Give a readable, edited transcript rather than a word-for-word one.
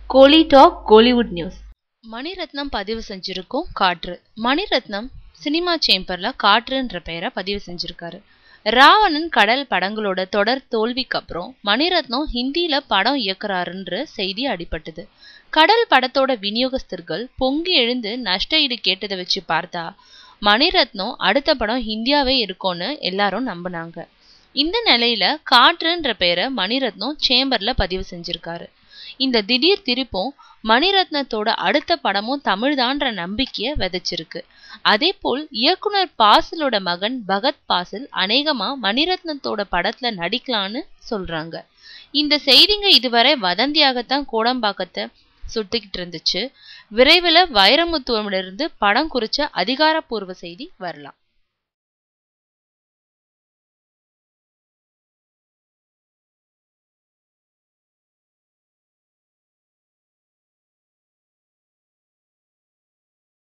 கோலி talk Kollywood news. Mani Ratnam பதிவு செஞ்சிருக்கும் காற்று. Mani Ratnam cinema சேம்பர்ல காற்றுன்ற பெயரை பதிவு செஞ்சிருக்காரு. ராவணன் கடல் படங்களோட தொடர் தோல்விக்கு அப்புறம் மணிரத்னம் ஹிந்தியில படம் இயக்குறாருன்ற செய்தி அடிபட்டது. கடல் படத்தோட விநியோகஸ்தர்கள் பொங்கி எழுந்து நஷ்ட ஈடு கேட்டதை வச்சு பார்த்தா மணிரத்னம் அடுத்த படம் ஹிந்தியாவே இருக்கும்னு எல்லாரும் நம்பினாங்க. இந்த நிலையில காற்றுன்ற பெயரை மணிரத்னம் சேம்பர்ல பதிவு செஞ்சிருக்காரு. இந்த திடீர் திருப்பம் மணிரத்னத்தோட அடுத்த படமும் தமிழ்தான்ற நம்பிக்கைய விதைச்சிருக்கு. அதே போல் இயக்குனர் பாசிலோட மகன் பகத் பாசில் அநேகமா மணிரத்னத்தோட படத்துல நடிக்கலான்னு சொல்றாங்க. இந்த செய்திங்க இதுவரை வதந்தியாகத்தான் கோடம்பாக்கத்தை சுத்திக்கிட்டு இருந்துச்சு. விரைவில் வைரமுத்துவிலிருந்து படம் குறிச்ச அதிகாரப்பூர்வ செய்தி வரலாம்.